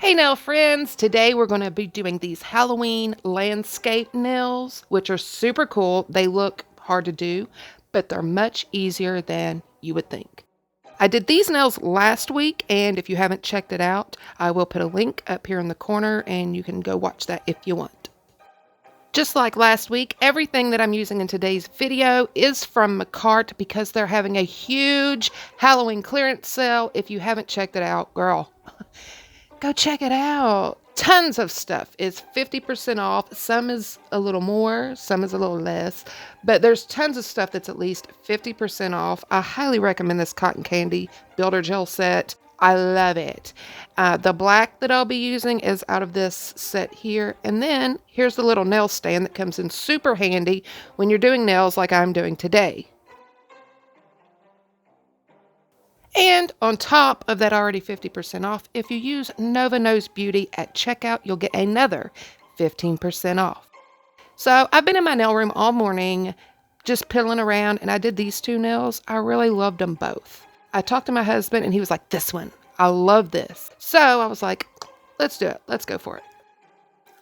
Hey nail friends, today we're going to be doing these Halloween landscape nails, which are super cool. They look hard to do, but they're much easier than you would think. I did these nails last week, and if you haven't checked it out, I will put a link up here in the corner and you can go watch that if you want. Just like last week, everything that I'm using in today's video is from MAKARTT because they're having a huge Halloween clearance sale. If you haven't checked it out, girl, go check it out. Tons of stuff is 50% off. Some is a little more, some is a little less, but there's tons of stuff that's at least 50% off. I highly recommend this cotton candy builder gel set. I love it. The black that I'll be using is out of this set here. And then here's the little nail stand that comes in super handy when you're doing nails like I'm doing today. And on top of that already 50% off, if you use NovaKnowsBeauty at checkout, you'll get another 15% off. So I've been in my nail room all morning just piddling around, and I did these two nails. I really loved them both. I talked to my husband and he was like, this one, I love this. So I was like, let's do it. Let's go for it.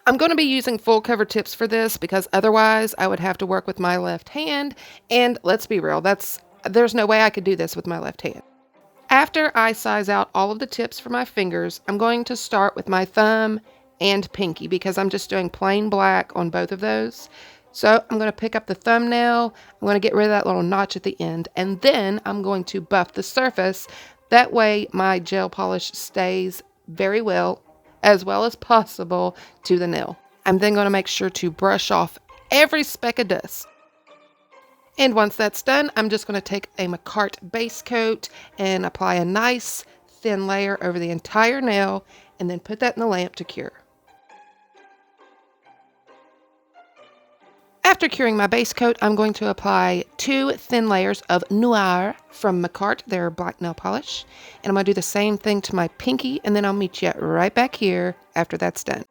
I'm going to be using full cover tips for this because otherwise I would have to work with my left hand. And let's be real, there's no way I could do this with my left hand. After I size out all of the tips for my fingers, I'm going to start with my thumb and pinky because I'm just doing plain black on both of those. So I'm going to pick up the thumbnail, I'm going to get rid of that little notch at the end, and then I'm going to buff the surface. That way my gel polish stays very well as possible to the nail. I'm then going to make sure to brush off every speck of dust. And once that's done, I'm just going to take a MAKARTT base coat and apply a nice thin layer over the entire nail and then put that in the lamp to cure. After curing my base coat, I'm going to apply 2 thin layers of Noir from MAKARTT, their black nail polish. And I'm going to do the same thing to my pinky, and then I'll meet you right back here after that's done.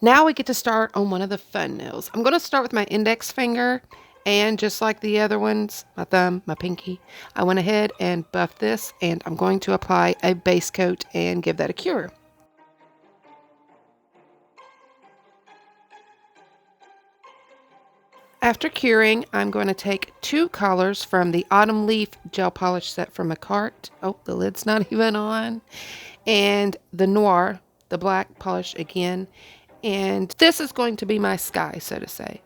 Now we get to start on one of the fun nails. I'm going to start with my index finger, and just like the other ones, my thumb, my pinky, I went ahead and buffed this, and I'm going to apply a base coat and give that a cure. After curing, I'm going to take 2 colors from the Autumn Leaf gel polish set from MAKARTT. Oh, the lid's not even on. And the Noir, the black polish again. And this is going to be my sky, so to say.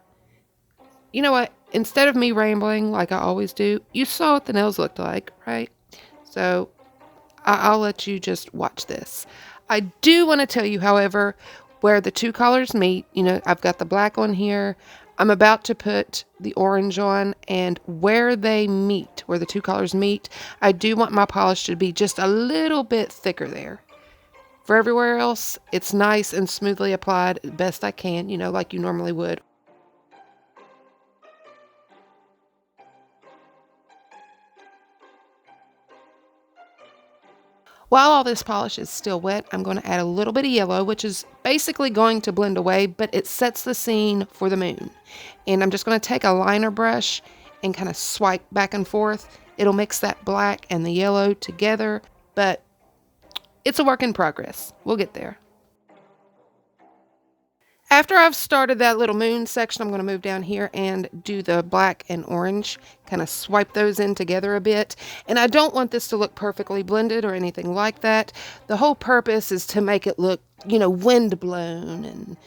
You know what? Instead of me rambling like I always do, you saw what the nails looked like, right? So I'll let you just watch this. I do want to tell you, however, where the 2 colors meet. You know, I've got the black on here. I'm about to put the orange on, and where they meet, where the 2 colors meet, I do want my polish to be just a little bit thicker there. For everywhere else, it's nice and smoothly applied best I can, you know, like you normally would. While all this polish is still wet, I'm going to add a little bit of yellow, which is basically going to blend away, but it sets the scene for the moon. And I'm just going to take a liner brush and kind of swipe back and forth. It'll mix that black and the yellow together, but it's a work in progress. We'll get there. After I've started that little moon section, I'm going to move down here and do the black and orange, kind of swipe those in together a bit. And I don't want this to look perfectly blended or anything like that. The whole purpose is to make it look, you know, wind blown and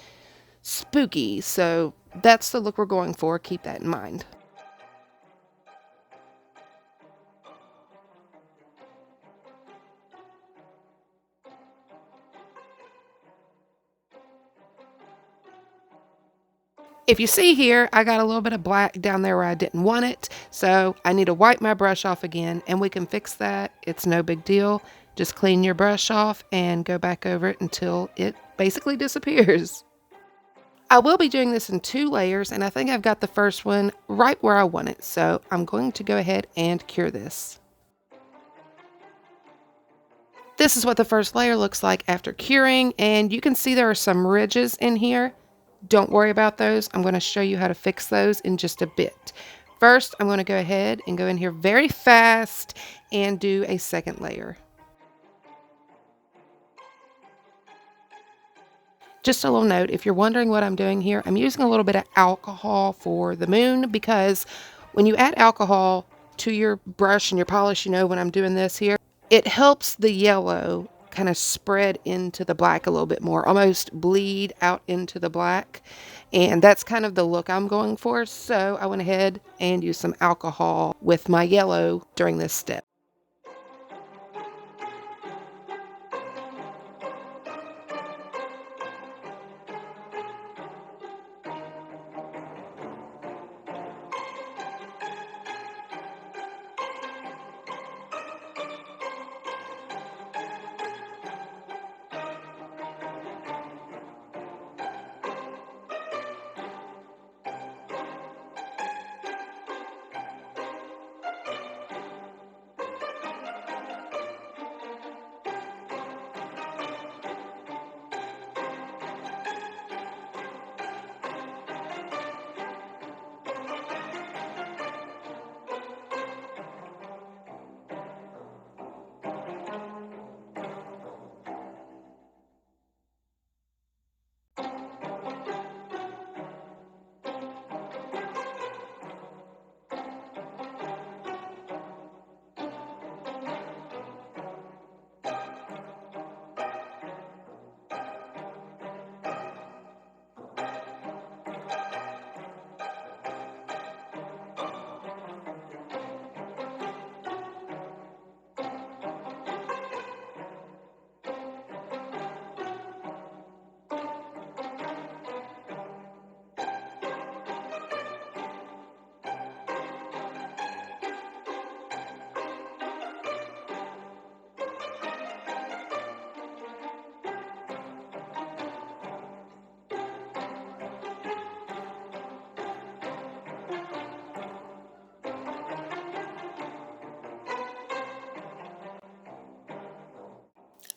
spooky. So that's the look we're going for. Keep that in mind. If you see here, I got a little bit of black down there where I didn't want it, so I need to wipe my brush off again, and we can fix that. It's no big deal. Just clean your brush off and go back over it until it basically disappears. I will be doing this in 2 layers, and I think I've got the first one right where I want it, so I'm going to go ahead and cure this. This is what the first layer looks like after curing, and you can see there are some ridges in here. Don't worry about those. I'm going to show you how to fix those in just a bit. First, I'm going to go ahead and go in here very fast and do a second layer. Just a little note, if you're wondering what I'm doing here, I'm using a little bit of alcohol for the moon because when you add alcohol to your brush and your polish, you know, when I'm doing this here, it helps the yellow kind of spread into the black a little bit more, almost bleed out into the black. And that's kind of the look I'm going for. So I went ahead and used some alcohol with my yellow during this step.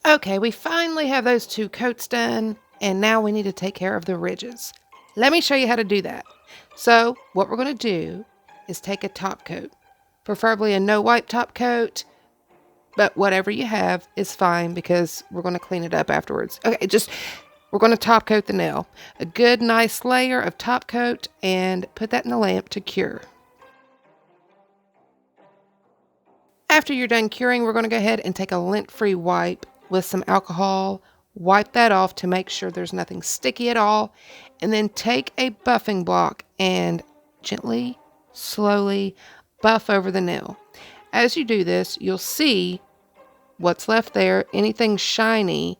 Okay, we finally have those 2 coats done, and now we need to take care of the ridges. Let me show you how to do that. So what we're going to do is take a top coat, preferably a no wipe top coat, but whatever you have is fine because we're going to clean it up afterwards. Okay, we're going to top coat the nail. A good nice layer of top coat and put that in the lamp to cure. After you're done curing, we're going to go ahead and take a lint-free wipe with some alcohol, wipe that off to make sure there's nothing sticky at all, and then take a buffing block and gently, slowly buff over the nail. As you do this, you'll see what's left there. Anything shiny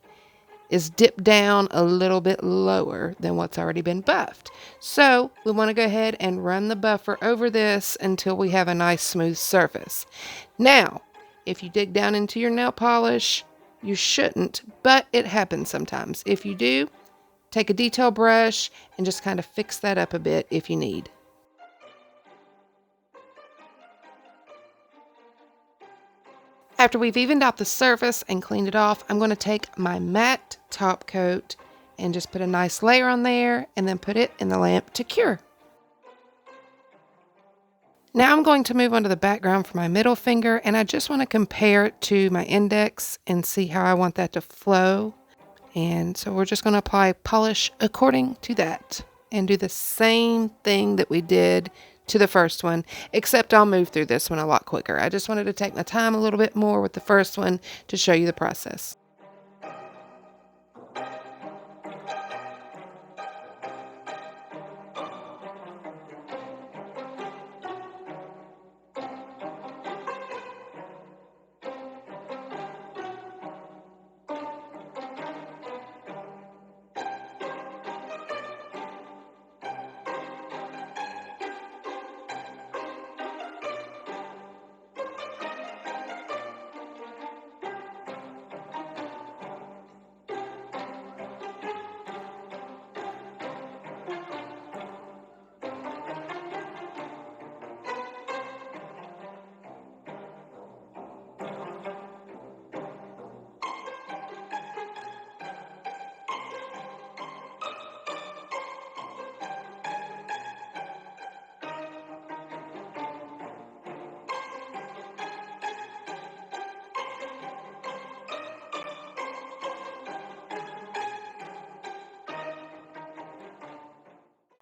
is dipped down a little bit lower than what's already been buffed. So we want to go ahead and run the buffer over this until we have a nice smooth surface. Now, if you dig down into your nail polish, you shouldn't, but it happens sometimes. If you do, take a detail brush and just kind of fix that up a bit if you need. After we've evened out the surface and cleaned it off, I'm going to take my matte top coat and just put a nice layer on there and then put it in the lamp to cure. Now I'm going to move on to the background for my middle finger, and I just want to compare it to my index and see how I want that to flow. And so we're just going to apply polish according to that and do the same thing that we did to the first one, except I'll move through this one a lot quicker. I just wanted to take my time a little bit more with the first one to show you the process.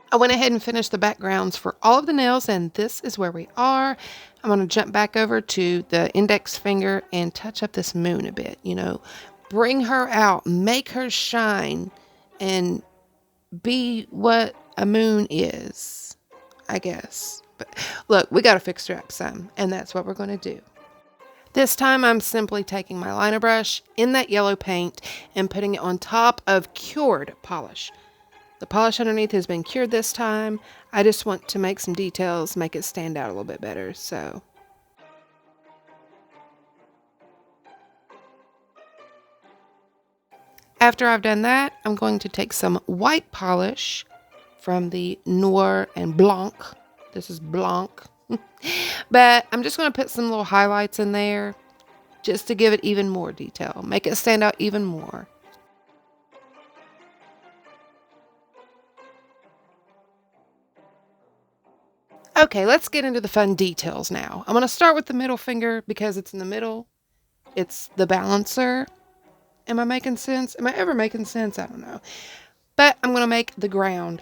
I went ahead and finished the backgrounds for all of the nails, and this is where we are. I'm going to jump back over to the index finger and touch up this moon a bit, bring her out, make her shine, and be what a moon is, I guess. But look, we got to fix her up some, and that's what we're going to do. This time I'm simply taking my liner brush in that yellow paint and putting it on top of cured polish. The polish underneath has been cured this time. I just want to make some details, make it stand out a little bit better, so. After I've done that, I'm going to take some white polish from the Noir and Blanc. This is Blanc. But I'm just going to put some little highlights in there just to give it even more detail, make it stand out even more. Okay, let's get into the fun details now. I'm going to start with the middle finger because it's in the middle. It's the balancer. Am I making sense? Am I ever making sense? I don't know. But I'm going to make the ground.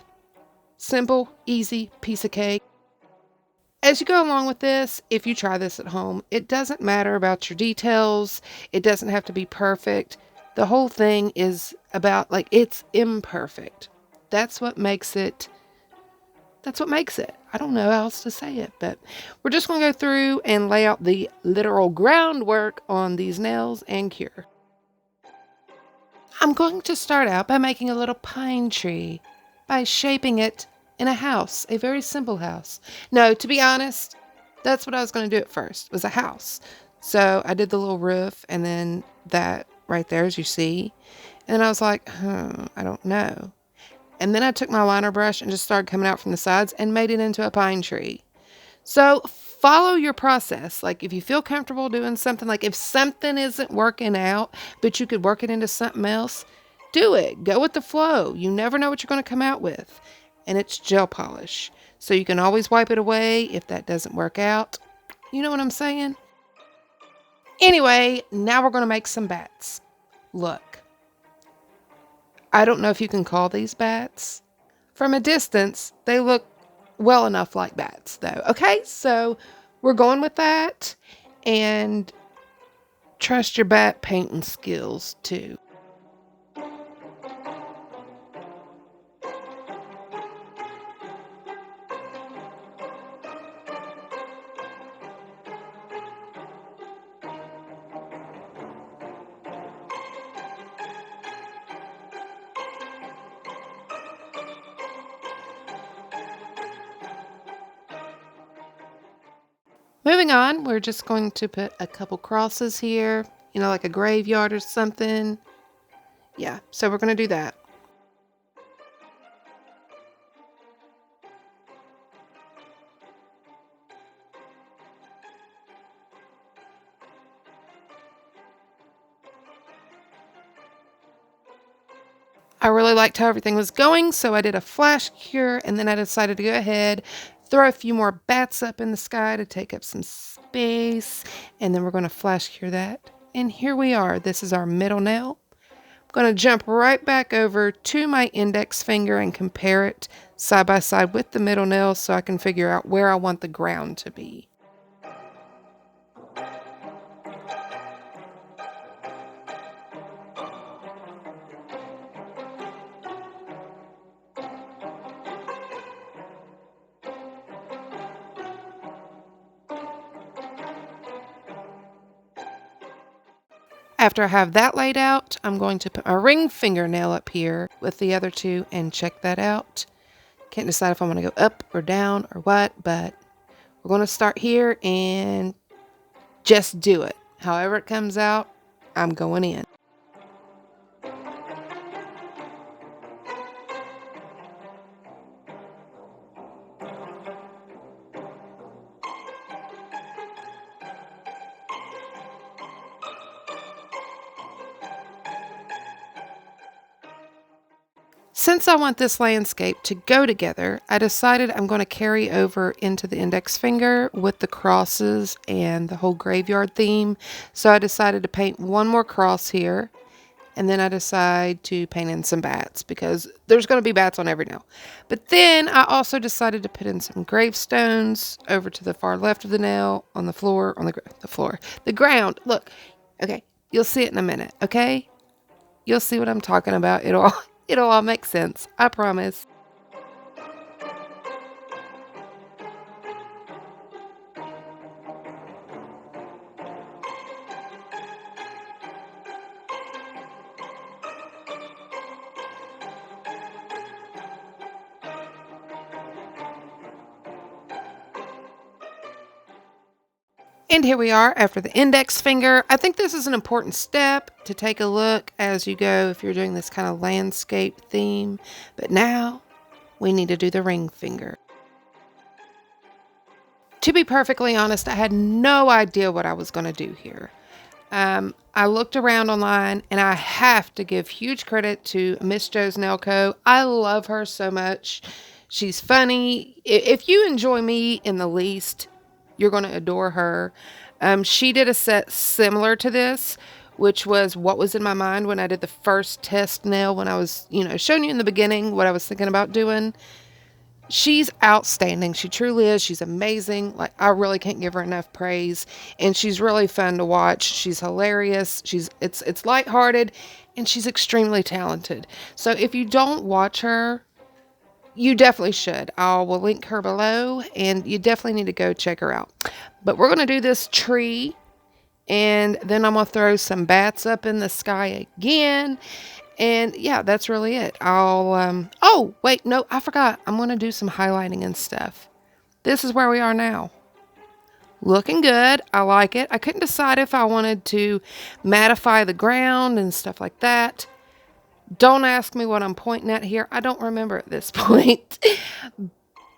Simple, easy, piece of cake. As you go along with this, if you try this at home, it doesn't matter about your details. It doesn't have to be perfect. The whole thing is about, it's imperfect. That's what makes it. I don't know how else to say it, but we're just going to go through and lay out the literal groundwork on these nails and cure. I'm going to start out by making a little pine tree, by shaping it in a house, a very simple house. No, to be honest, that's what I was going to do at first, was a house. So I did the little roof and then that right there, as you see. And I was like, I don't know. And then I took my liner brush and just started coming out from the sides and made it into a pine tree. So follow your process. Like if you feel comfortable doing something, like if something isn't working out, but you could work it into something else, do it. Go with the flow. You never know what you're going to come out with. And it's gel polish. So you can always wipe it away if that doesn't work out. You know what I'm saying? Anyway, now we're going to make some bats. Look. I don't know if you can call these bats. From a distance, they look well enough like bats, though. Okay, so we're going with that. And trust your bat painting skills, too. Moving on, we're just going to put a couple crosses here, like a graveyard or something. Yeah, so we're going to do that. I really liked how everything was going, so I did a flash cure, and then I decided to go ahead, throw a few more bats up in the sky to take up some space, and then we're going to flash cure that. And here we are. This is our middle nail. I'm going to jump right back over to my index finger and compare it side by side with the middle nail so I can figure out where I want the ground to be. After I have that laid out, I'm going to put my ring fingernail up here with the other two and check that out. Can't decide if I want to go up or down or what, but we're going to start here and just do it. However it comes out, I'm going in. Since I want this landscape to go together, I decided I'm going to carry over into the index finger with the crosses and the whole graveyard theme. So I decided to paint one more cross here, and then I decide to paint in some bats because there's going to be bats on every nail. But then I also decided to put in some gravestones over to the far left of the nail on the floor, on the ground. Look, okay, you'll see it in a minute, okay? You'll see what I'm talking about. It'll all make sense, I promise. And here we are after the index finger. I think this is an important step to take a look as you go if you're doing this kind of landscape theme. But now we need to do the ring finger. To be perfectly honest, I had no idea what I was going to do here. I looked around online, and I have to give huge credit to Miss Jo's Nail Co. I love her so much. She's funny. If you enjoy me in the least, you're going to adore her. She did a set similar to this, which was what was in my mind when I did the first test nail, when I was, showing you in the beginning what I was thinking about doing. She's outstanding. She truly is. She's amazing. Like, I really can't give her enough praise. And she's really fun to watch. She's hilarious. It's lighthearted, and she's extremely talented. So if you don't watch her, you definitely should. I will link her below, and you definitely need to go check her out. But we're going to do this tree, and then I'm going to throw some bats up in the sky again. And yeah, that's really it. Oh, wait, no, I forgot. I'm going to do some highlighting and stuff. This is where we are now. Looking good. I like it. I couldn't decide if I wanted to mattify the ground and stuff like that. Don't ask me what I'm pointing at here. I don't remember at this point.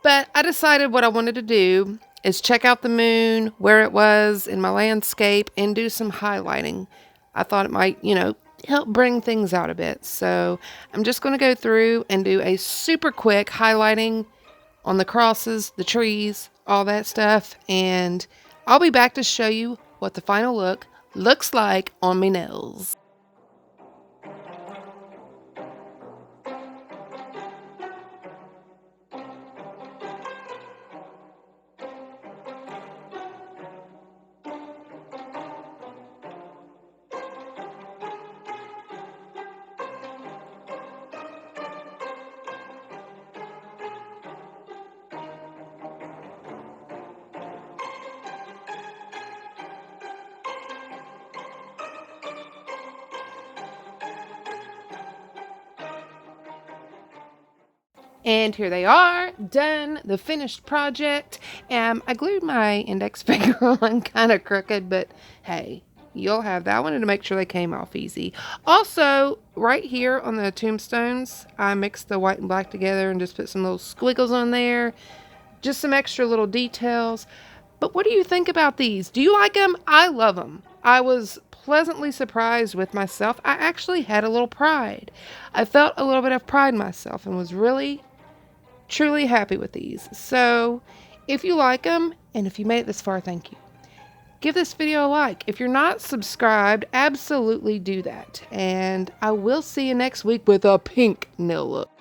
But I decided what I wanted to do is check out the moon, where it was in my landscape, and do some highlighting. I thought it might, help bring things out a bit. So I'm just going to go through and do a super quick highlighting on the crosses, the trees, all that stuff. And I'll be back to show you what the final look looks like on my nails. And here they are, done, the finished project. I glued my index finger on kind of crooked, but hey, you'll have that. I wanted to make sure they came off easy. Also, right here on the tombstones, I mixed the white and black together and just put some little squiggles on there. Just some extra little details. But what do you think about these? Do you like them? I love them. I was pleasantly surprised with myself. I actually had a little pride. I felt a little bit of pride in myself and was really truly happy with these. So if you like them, and if you made it this far, thank you. Give this video a like. If you're not subscribed, absolutely do that. And I will see you next week with a pink nail look.